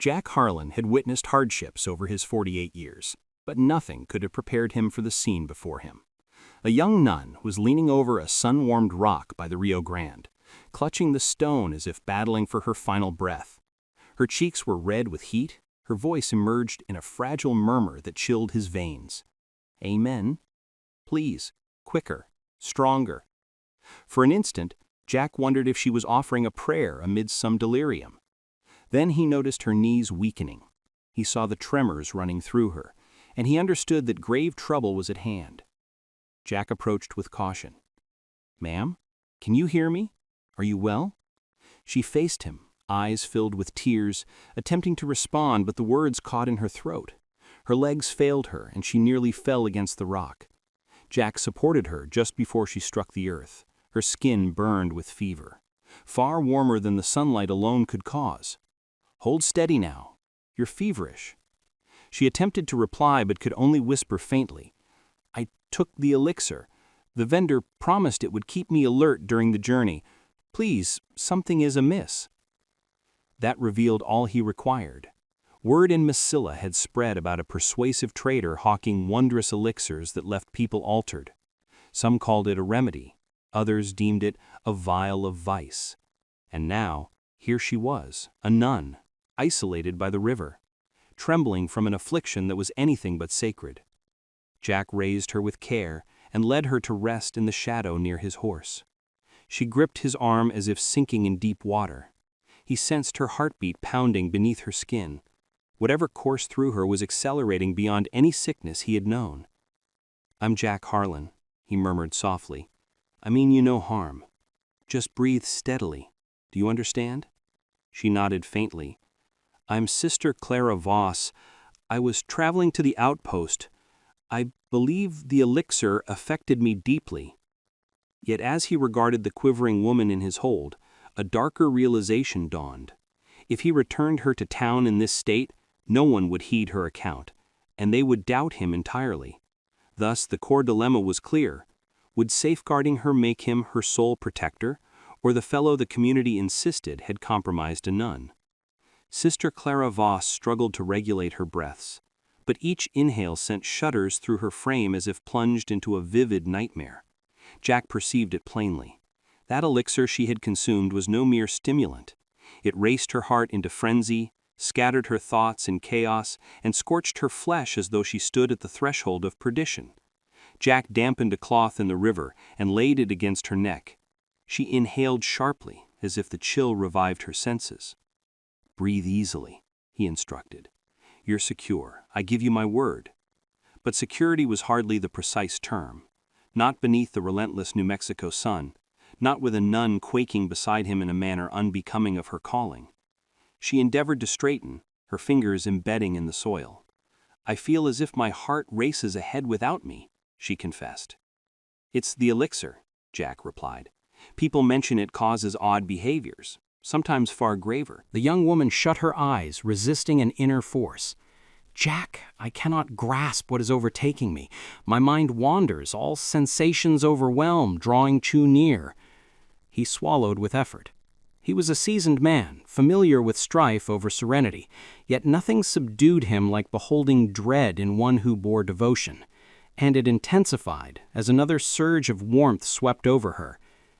Jack Harlan had witnessed hardships over his 48 years, but nothing could have prepared him for the scene before him. A young nun was leaning over a sun-warmed rock by the Rio Grande, clutching the stone as if battling for her final breath. Her cheeks were red with heat, her voice emerged in a fragile murmur that chilled his veins. "Amen? Please, quicker, stronger." For an instant, Jack wondered if she was offering a prayer amid some delirium. Then he noticed her knees weakening. He saw the tremors running through her, and he understood that grave trouble was at hand. Jack approached with caution. "Ma'am, can you hear me? Are you well?" She faced him, eyes filled with tears, attempting to respond, but the words caught in her throat. Her legs failed her, and she nearly fell against the rock. Jack supported her just before she struck the earth. Her skin burned with fever, far warmer than the sunlight alone could cause. "Hold steady now. You're feverish." She attempted to reply but could only whisper faintly, "I took the elixir. The vendor promised it would keep me alert during the journey. Please, something is amiss." That revealed all he required. Word in Massilla had spread about a persuasive trader hawking wondrous elixirs that left people altered. Some called it a remedy, others deemed it a vial of vice. And now, here she was, a nun, isolated by the river, trembling from an affliction that was anything but sacred. Jack raised her with care and led her to rest in the shadow near his horse. She gripped his arm as if sinking in deep water. He sensed her heartbeat pounding beneath her skin. Whatever coursed through her was accelerating beyond any sickness he had known. "I'm Jack Harlan," he murmured softly. "I mean you no harm. Just breathe steadily. Do you understand?" She nodded faintly. "I'm Sister Clara Voss. I was traveling to the outpost. I believe the elixir affected me deeply." Yet as he regarded the quivering woman in his hold, a darker realization dawned. If he returned her to town in this state, no one would heed her account, and they would doubt him entirely. Thus the core dilemma was clear. Would safeguarding her make him her sole protector, or the fellow the community insisted had compromised a nun? Sister Clara Voss struggled to regulate her breaths, but each inhale sent shudders through her frame as if plunged into a vivid nightmare. Jack perceived it plainly. That elixir she had consumed was no mere stimulant. It raced her heart into frenzy, scattered her thoughts in chaos, and scorched her flesh as though she stood at the threshold of perdition. Jack dampened a cloth in the river and laid it against her neck. She inhaled sharply, as if the chill revived her senses. "Breathe easily," he instructed. "You're secure, I give you my word." But security was hardly the precise term. Not beneath the relentless New Mexico sun, not with a nun quaking beside him in a manner unbecoming of her calling. She endeavored to straighten, her fingers embedding in the soil. "I feel as if my heart races ahead without me," she confessed. "It's the elixir," Jack replied. "People mention it causes odd behaviors, sometimes far graver." The young woman shut her eyes, resisting an inner force. "Jack, I cannot grasp what is overtaking me. My mind wanders, all sensations overwhelm, drawing too near." He swallowed with effort. He was a seasoned man, familiar with strife over serenity, yet nothing subdued him like beholding dread in one who bore devotion. And it intensified as another surge of warmth swept over her.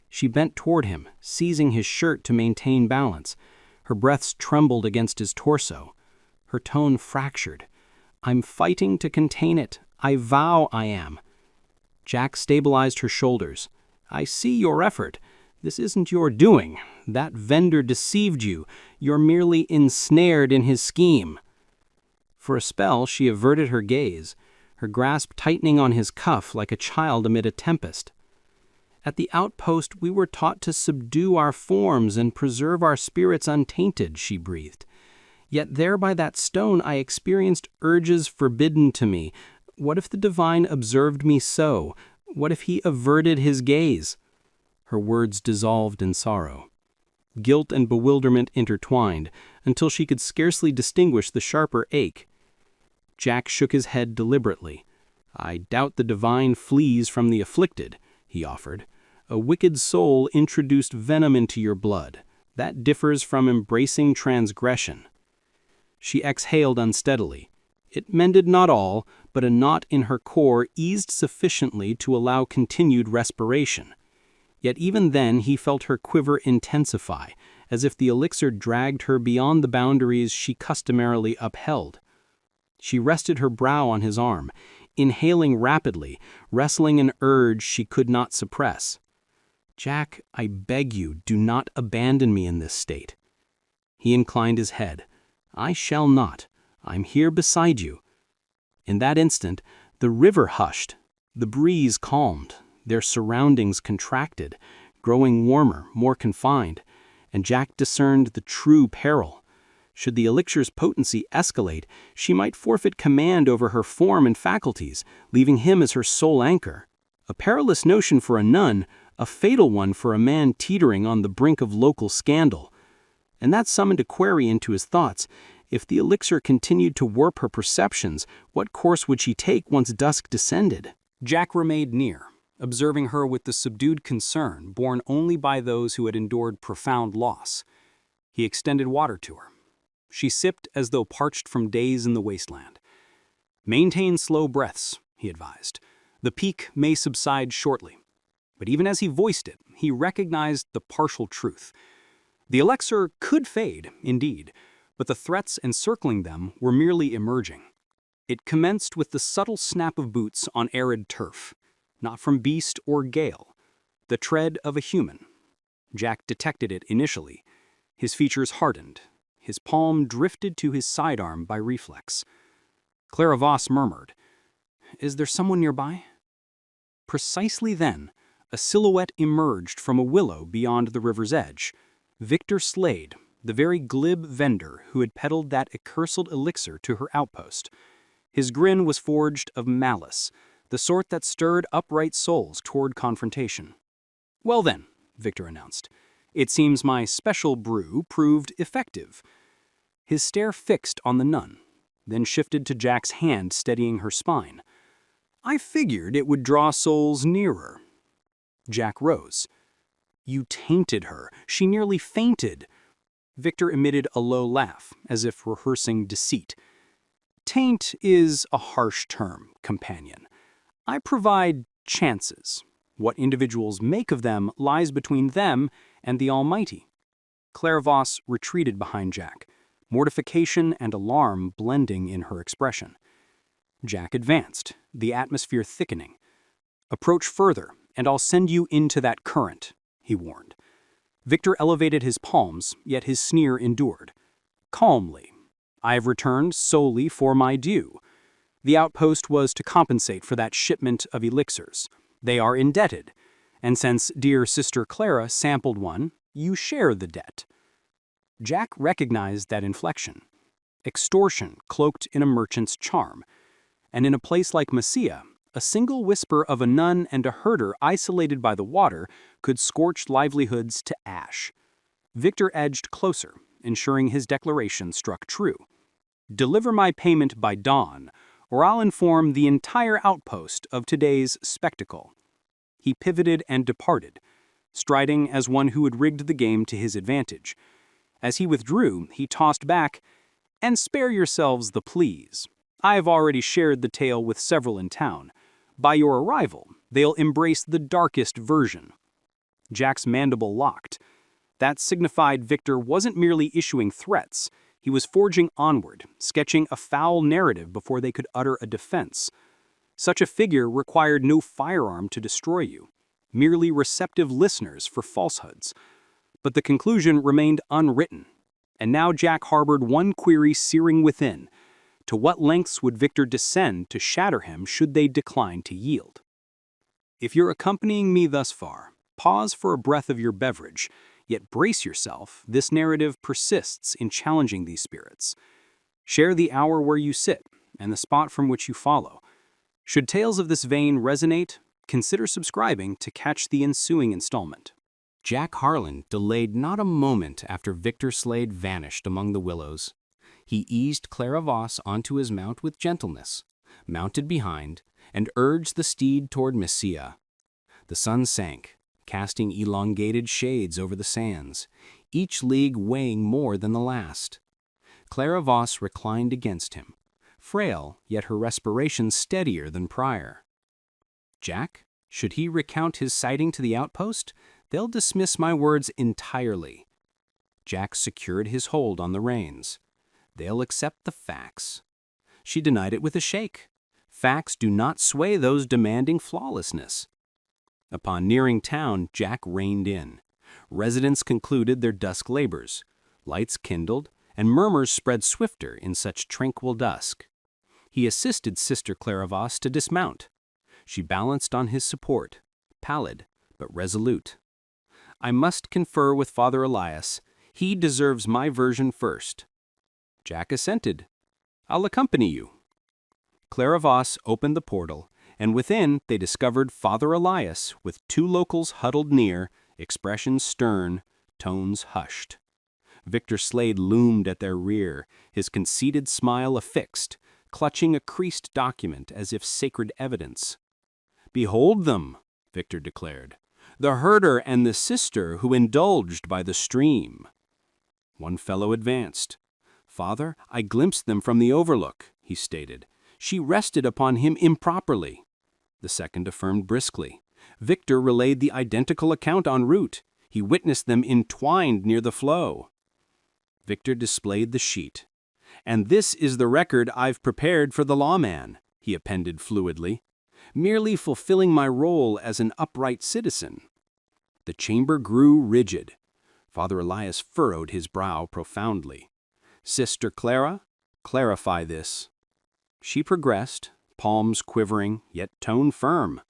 She bent toward him, seizing his shirt to maintain balance. Her breaths trembled against his torso. Her tone fractured. "I'm fighting to contain it. I vow I am." Jack stabilized her shoulders. "I see your effort. This isn't your doing. That vendor deceived you. You're merely ensnared in his scheme." For a spell, she averted her gaze, her grasp tightening on his cuff like a child amid a tempest. "At the outpost, we were taught to subdue our forms and preserve our spirits untainted," she breathed. "Yet there by that stone I experienced urges forbidden to me. What if the divine observed me so? What if he averted his gaze?" Her words dissolved in sorrow. Guilt and bewilderment intertwined, until she could scarcely distinguish the sharper ache. Jack shook his head deliberately. "I doubt the divine flees from the afflicted," he offered. "A wicked soul introduced venom into your blood. That differs from embracing transgression." She exhaled unsteadily. It mended not all, but a knot in her core eased sufficiently to allow continued respiration. Yet even then he felt her quiver intensify, as if the elixir dragged her beyond the boundaries she customarily upheld. She rested her brow on his arm, inhaling rapidly, wrestling an urge she could not suppress. "Jack, I beg you, do not abandon me in this state." He inclined his head. "I shall not. I'm here beside you." In that instant, the river hushed, the breeze calmed, their surroundings contracted, growing warmer, more confined, and Jack discerned the true peril. Should the elixir's potency escalate, she might forfeit command over her form and faculties, leaving him as her sole anchor. A perilous notion for a nun, a fatal one for a man teetering on the brink of local scandal. And that summoned a query into his thoughts. If the elixir continued to warp her perceptions, what course would she take once dusk descended? Jack remained near, observing her with the subdued concern borne only by those who had endured profound loss. He extended water to her. She sipped as though parched from days in the wasteland. "Maintain slow breaths," he advised. "The peak may subside shortly." But even as he voiced it, he recognized the partial truth. The elixir could fade, indeed, but the threats encircling them were merely emerging. It commenced with the subtle snap of boots on arid turf, not from beast or gale, the tread of a human. Jack detected it initially. His features hardened. His palm drifted to his sidearm by reflex. Clara Voss murmured, "Is there someone nearby?" Precisely then, a silhouette emerged from a willow beyond the river's edge. Victor Slade, the very glib vendor who had peddled that accursed elixir to her outpost. His grin was forged of malice, the sort that stirred upright souls toward confrontation. "Well then," Victor announced, "it seems my special brew proved effective." His stare fixed on the nun, then shifted to Jack's hand steadying her spine. "I figured it would draw souls nearer." Jack rose. "You tainted her. She nearly fainted." Victor emitted a low laugh, as if rehearsing deceit. "Taint is a harsh term, companion. I provide chances. What individuals make of them lies between them and the Almighty." Clara Voss retreated behind Jack, mortification and alarm blending in her expression. Jack advanced, the atmosphere thickening. "Approach further, and I'll send you into that current," he warned. Victor elevated his palms, yet his sneer endured. "Calmly. I have returned solely for my due. The outpost was to compensate for that shipment of elixirs. They are indebted, and since dear Sister Clara sampled one, you share the debt." Jack recognized that inflection. Extortion cloaked in a merchant's charm. And in a place like Messia, a single whisper of a nun and a herder isolated by the water could scorch livelihoods to ash. Victor edged closer, ensuring his declaration struck true. "Deliver my payment by dawn, or I'll inform the entire outpost of today's spectacle." He pivoted and departed, striding as one who had rigged the game to his advantage. As he withdrew, he tossed back, "And spare yourselves the pleas. I have already shared the tale with several in town. By your arrival, they'll embrace the darkest version." Jack's mandible locked. That signified Victor wasn't merely issuing threats. He was forging onward, sketching a foul narrative before they could utter a defense. Such a figure required no firearm to destroy you, merely receptive listeners for falsehoods. But the conclusion remained unwritten, and now Jack harbored one query searing within. To what lengths would Victor descend to shatter him should they decline to yield? If you're accompanying me thus far, pause for a breath of your beverage, yet brace yourself, this narrative persists in challenging these spirits. Share the hour where you sit and the spot from which you follow. Should tales of this vein resonate, consider subscribing to catch the ensuing installment. Jack Harlan delayed not a moment after Victor Slade vanished among the willows. He eased Clara Voss onto his mount with gentleness, mounted behind, and urged the steed toward Messia. The sun sank, casting elongated shades over the sands, each league weighing more than the last. Clara Voss reclined against him, frail, yet her respiration steadier than prior. Jack, should he recount his sighting to the outpost, they'll dismiss my words entirely. Jack secured his hold on the reins. They'll accept the facts. She denied it with a shake. Facts do not sway those demanding flawlessness. Upon nearing town, Jack reined in. Residents concluded their dusk labors. Lights kindled, and murmurs spread swifter in such tranquil dusk. He assisted Sister Clara Voss to dismount. She balanced on his support, pallid but resolute. I must confer with Father Elias. He deserves my version first. Jack assented. I'll accompany you. Clara Voss opened the portal, and within they discovered Father Elias with two locals huddled near, expressions stern, tones hushed. Victor Slade loomed at their rear, his conceited smile affixed, clutching a creased document as if sacred evidence. Behold them, Victor declared, the herder and the sister who indulged by the stream. One fellow advanced. Father, I glimpsed them from the overlook, he stated. She rested upon him improperly. The second affirmed briskly. Victor relayed the identical account en route. He witnessed them entwined near the flow. Victor displayed the sheet. And this is the record I've prepared for the lawman, he appended fluidly, merely fulfilling my role as an upright citizen. The chamber grew rigid. Father Elias furrowed his brow profoundly. Sister Clara, clarify this. She progressed, palms quivering, yet tone firm.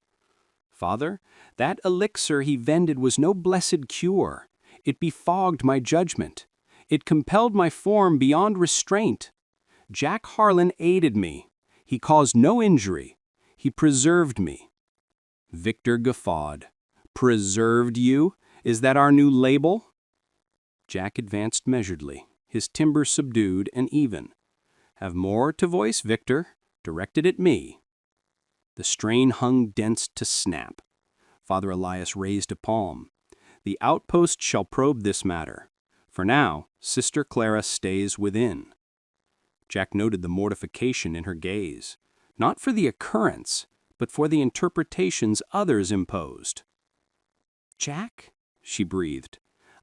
Father, that elixir he vended was no blessed cure. It befogged my judgment. It compelled my form beyond restraint. Jack Harlan aided me. He caused no injury. He preserved me. Victor guffawed. Preserved you? Is that our new label? Jack advanced measuredly, his timbre subdued and even. Have more to voice, Victor, directed at me. The strain hung dense to snap. Father Elias raised a palm. The outpost shall probe this matter. For now, Sister Clara stays within. Jack noted the mortification in her gaze, not for the occurrence, but for the interpretations others imposed. Jack, she breathed,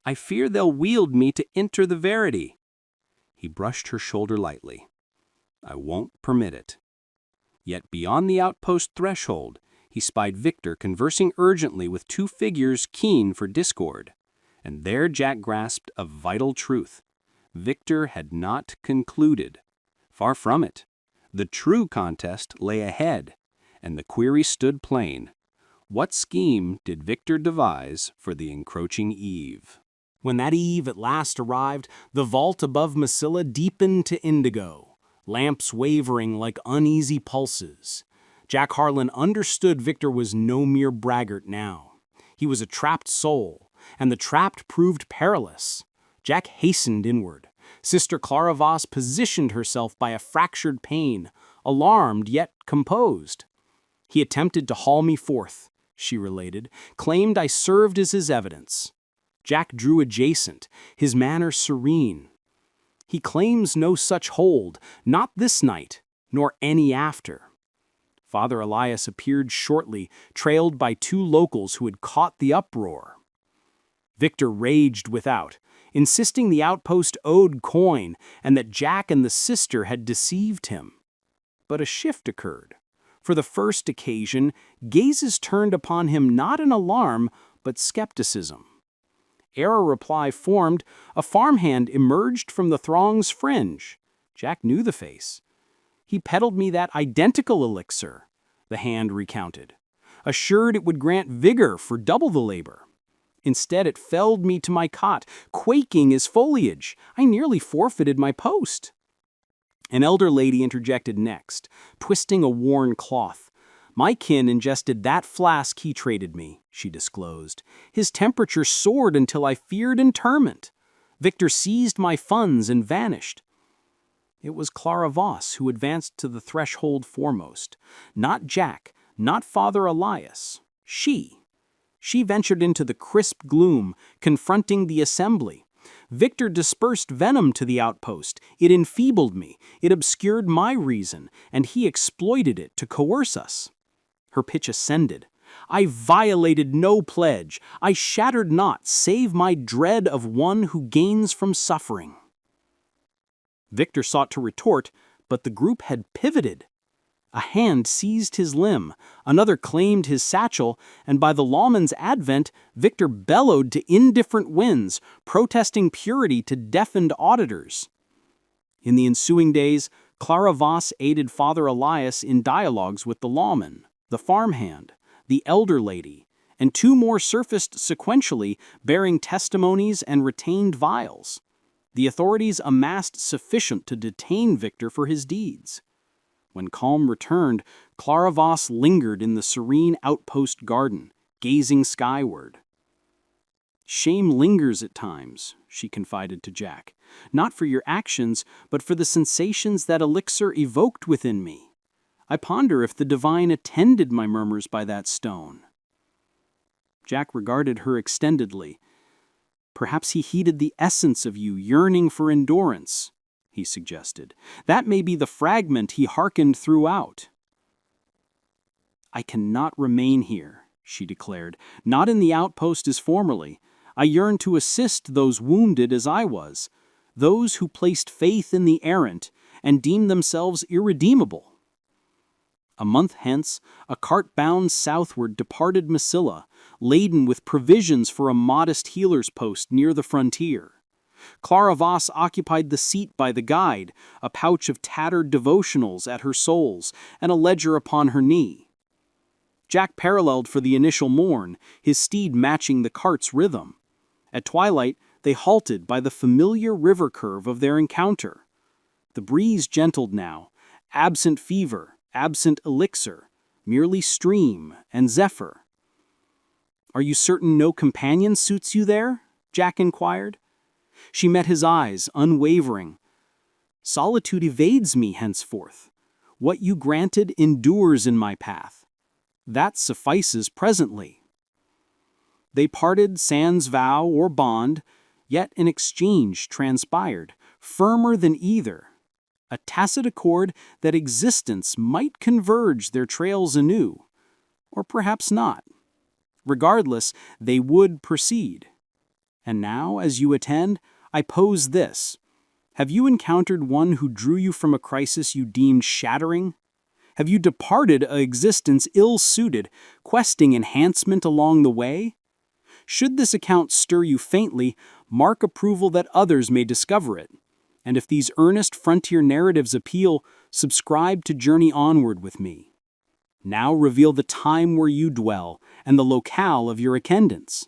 I fear they'll wield me to enter the verity. He brushed her shoulder lightly. I won't permit it. Yet beyond the outpost threshold, he spied Victor conversing urgently with two figures keen for discord. And there Jack grasped a vital truth. Victor had not concluded. Far from it. The true contest lay ahead, and the query stood plain. What scheme did Victor devise for the encroaching eve? When that eve at last arrived, the vault above Masilla deepened to indigo, lamps wavering like uneasy pulses. Jack Harlan understood Victor was no mere braggart now. He was a trapped soul, and the trapped proved perilous. Jack hastened inward. Sister Clara Voss positioned herself by a fractured pane, alarmed yet composed. He attempted to haul me forth, she related, claimed I served as his evidence. Jack drew adjacent, his manner serene. He claims no such hold, not this night, nor any after. Father Elias appeared shortly, trailed by two locals who had caught the uproar. Victor raged without, insisting the outpost owed coin and that Jack and the sister had deceived him. But a shift occurred. For the first occasion, gazes turned upon him not in alarm, but skepticism. Ere a reply formed, a farmhand emerged from the throng's fringe. Jack knew the face. He peddled me that identical elixir, the hand recounted, assured it would grant vigor for double the labor. Instead, it felled me to my cot, quaking as foliage. I nearly forfeited my post. An elder lady interjected next, twisting a worn cloth. My kin ingested that flask he traded me, she disclosed. His temperature soared until I feared interment. Victor seized my funds and vanished. It was Clara Voss who advanced to the threshold foremost. Not Jack, not Father Elias. She ventured into the crisp gloom, confronting the assembly. Victor dispersed venom to the outpost. It enfeebled me, it obscured my reason, and he exploited it to coerce us. Her pitch ascended. I violated no pledge. I shattered not, save my dread of one who gains from suffering. Victor sought to retort, but the group had pivoted. A hand seized his limb, another claimed his satchel, and by the lawman's advent, Victor bellowed to indifferent winds, protesting purity to deafened auditors. In the ensuing days, Clara Voss aided Father Elias in dialogues with the lawman, the farmhand, the elder lady, and 2 more surfaced sequentially, bearing testimonies and retained vials. The authorities amassed sufficient to detain Victor for his deeds. When calm returned, Clara Voss lingered in the serene outpost garden, gazing skyward. "Shame lingers at times," she confided to Jack, "not for your actions, but for the sensations that elixir evoked within me. I ponder if the divine attended my murmurs by that stone." Jack regarded her extendedly. "Perhaps he heeded the essence of you yearning for endurance," he suggested. "That may be the fragment he hearkened throughout." "I cannot remain here," she declared, "not in the outpost as formerly. I yearn to assist those wounded as I was, those who placed faith in the errant and deemed themselves irredeemable." A month hence, a cart bound southward departed Massilla, laden with provisions for a modest healer's post near the frontier. Clara Voss occupied the seat by the guide, a pouch of tattered devotionals at her soles, and a ledger upon her knee. Jack paralleled for the initial morn, his steed matching the cart's rhythm. At twilight, they halted by the familiar river curve of their encounter. The breeze gentled now, absent fever, absent elixir, merely stream and zephyr. "Are you certain no companion suits you there?" Jack inquired. She met his eyes, unwavering. "Solitude evades me henceforth. What you granted endures in my path. That suffices presently." They parted sans vow or bond, yet an exchange transpired, firmer than either. A tacit accord that existence might converge their trails anew, or perhaps not. Regardless, they would proceed. And now, as you attend, I pose this. Have you encountered one who drew you from a crisis you deemed shattering? Have you departed a existence ill-suited, questing enhancement along the way? Should this account stir you faintly, mark approval that others may discover it. And if these earnest frontier narratives appeal, subscribe to Journey Onward with me. Now reveal the time where you dwell and the locale of your attendance.